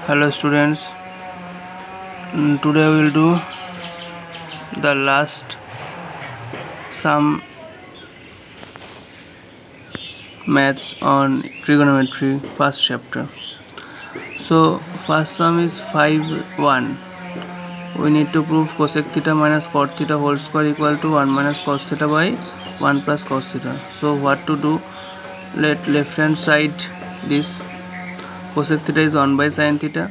Hello students. Today we will do the last sum maths on trigonometry first chapter. So first sum is 5(1). We need to prove cosec theta minus cot theta whole square equal to 1 minus cos theta by 1 plus cos theta. So what to do? Let left hand side this cosec theta is 1 by sin theta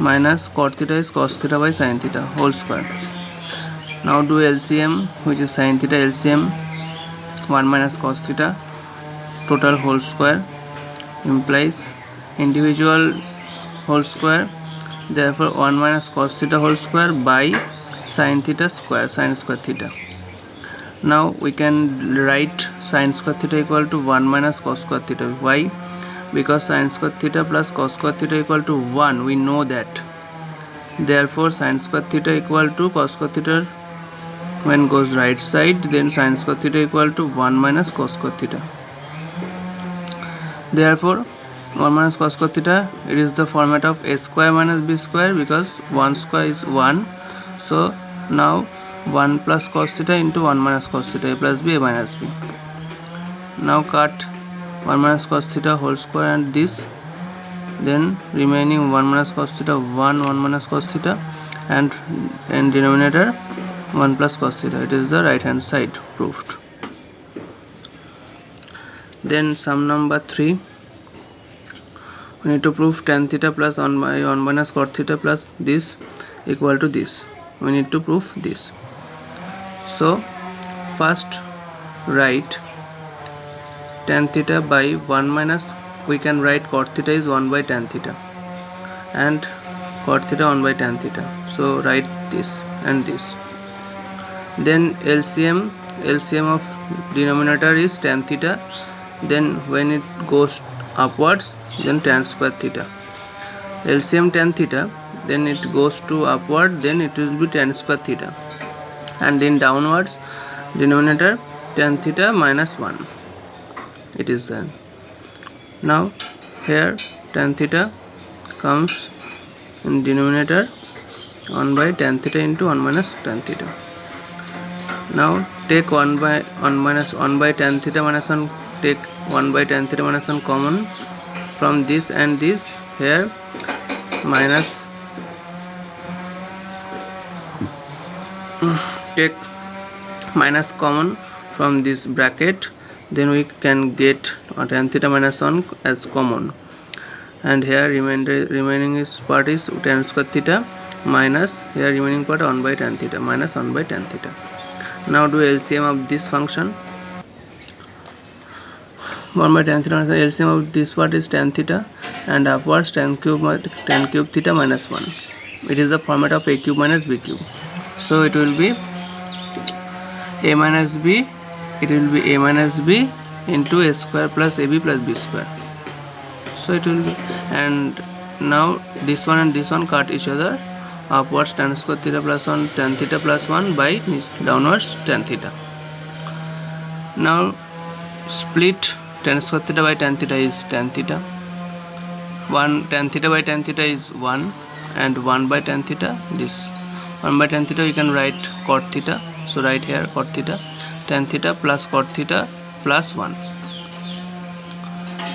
minus cot theta is cos theta by sin theta whole square. Now do LCM, which is sin theta LCM 1 minus cos theta total whole square implies individual whole square, therefore 1 minus cos theta whole square by sin theta square, sin square theta. Now we can write sin square theta equal to 1 minus cos square theta. Why? Because sin square theta plus cos square theta equal to 1, we know that. Therefore sin square theta equal to cos square theta when goes right side, then sin square theta equal to 1 minus cos square theta. Therefore 1 minus cos square theta, it is the format of a square minus b square, because 1 square is 1. So now 1 plus cos theta into 1 minus cos theta, a plus b, a minus b. Now cut 1 minus cos theta whole square and this, then remaining 1 minus cos theta 1 minus cos theta, and in denominator 1 plus cos theta. It is the right hand side proved. Then sum number 3, we need to prove tan theta plus 1 by 1 minus cot theta plus this equal to this. We need to prove this. So first write tan theta by 1 minus, we can write cot theta is 1 by tan theta and cot theta 1 by tan theta. So write this and this. Then LCM of denominator is tan theta, then when it goes upwards, then tan square theta. LCM tan theta, then it goes to upward, then it will be tan square theta, and then downwards denominator tan theta minus 1. It is there. Now here tan theta comes in denominator 1 by tan theta into 1 minus tan theta. Now take 1 by 1 minus 1 by tan theta minus 1, take 1 by tan theta minus 1 common from this and this, here minus, take minus common from this bracket, then we can get tan theta minus 1 as common, and here remaining is part is tan square theta minus, here remaining part 1 by tan theta minus 1 by tan theta. Now do LCM of this function. 1 by tan theta minus LCM of this part is tan theta, and upwards tan cube theta minus 1. It is the format of a cube minus b cube. So it will be a minus b, it will be a minus b into a square plus ab plus b square. So it will be, and now this one and this one cut each other, upwards tan square theta plus 1 tan theta plus 1 by downwards tan theta. Now split tan square theta by tan theta is tan theta, 1 tan theta by tan theta is 1, and 1 by tan theta, this 1 by tan theta we can write cot theta. So write here cot theta, tan theta plus cot theta plus 1.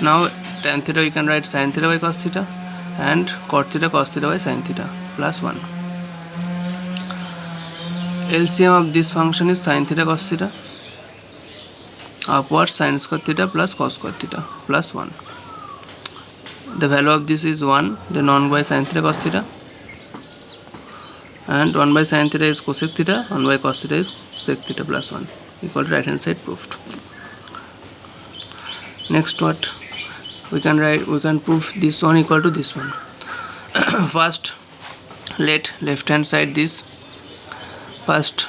Now tan theta we can write sin theta by cos theta, and cot theta cos theta by sin theta plus 1. LCM of this function is sin theta cos theta, upwards sin square theta plus cos square theta plus 1. The value of this is 1, then 1 by sin theta cos theta, and 1 by sin theta is cosec theta, 1 by cos theta is sec theta plus 1, equal to right hand side proved. Next what we can write, we can prove this one equal to this one. First let left hand side this, first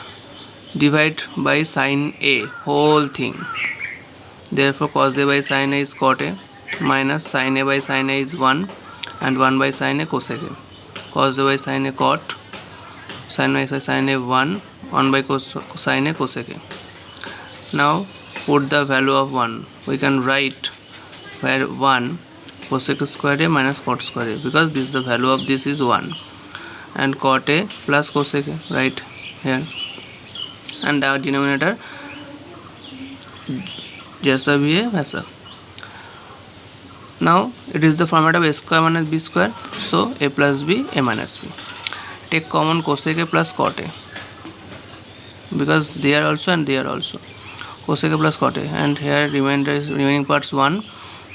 divide by sin a whole thing, therefore cos a by sin a is cot a, minus sin a by sin a is 1, and 1 by sin a cosec a, cos a by sin a cot, sin a by sin a 1, 1 by sin a cosec a. Now put the value of 1, we can write where 1 cosec square a minus cot square a, because this the value of this is 1, and cot a plus cosec a, right here, and our denominator जैसा भी है वैसा. Now it is the format of a square minus b square, so a plus b, a minus b. Take common cosec a plus cot a, because they are also and they are also. Cosec a plus cot a, and here remaining parts 1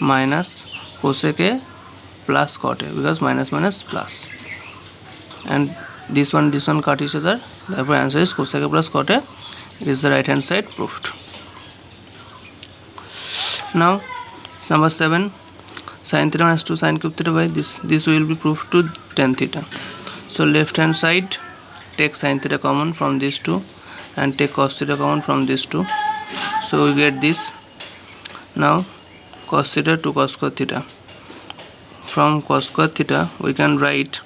minus cosec a plus cot a, because minus minus plus, and this one cut each other. Therefore answer is cosec a plus cot a. It is the right hand side proved. Now number 7, sin theta minus 2 sin cube theta by this will be proved to tan theta. So left hand side, take sin theta common from these two and take cos theta common from these two, so we get this. Now cos theta to cos square theta, from cos square theta we can write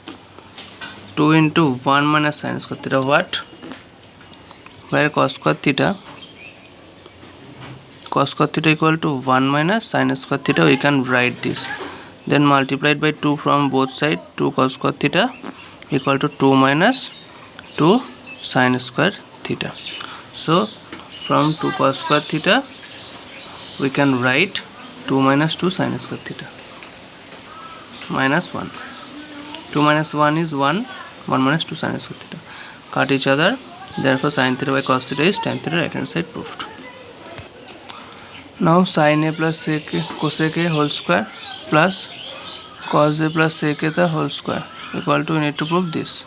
2 into 1 minus sin square theta, what, where cos square theta equal to 1 minus sin square theta, we can write this, then multiplied by 2 from both sides, 2 cos square theta equal to 2 minus 2 sin square theta. So from 2 cos square theta we can write 2 minus 2 sin square theta minus 1. 2 minus 1 is 1, 1 minus 2 sin square theta, cut each other. Therefore sin theta by cos theta is tan theta, right hand side proved. Now sin a plus sec a cosec a whole square plus cos a plus sec a the whole square equal to, we need to prove this.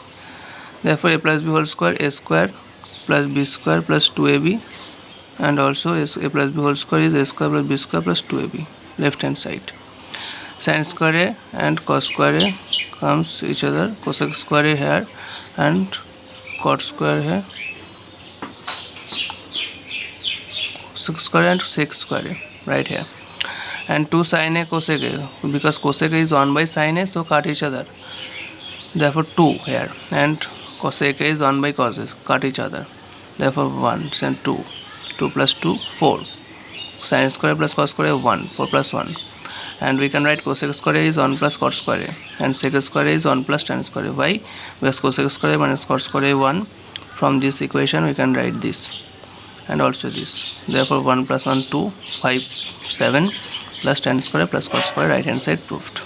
Therefore a plus b whole square, a square plus b square plus 2ab, and also a plus b whole square is a square plus b square plus 2ab, left hand side. Sin square a and cos square a comes each other, cosec square a here and cot square here, cosec square and sec square a right here, and 2 sin a cosec a, because cosec a is 1 by sin a, so cut each other. Therefore 2 here, and cosec a is 1 by cos a, cut each other. Therefore 1 and 2, 2 plus 2 4, sin square plus cos square a 1, 4 plus 1, and we can write cosec square a is 1 plus cot square a, and sec square a is 1 plus tan square a. Why? Because cosec square a minus cot square a 1. From this equation we can write this and also this. Therefore 1 plus 1 2, 5 7 plus tan square plus cot square, right hand side proved.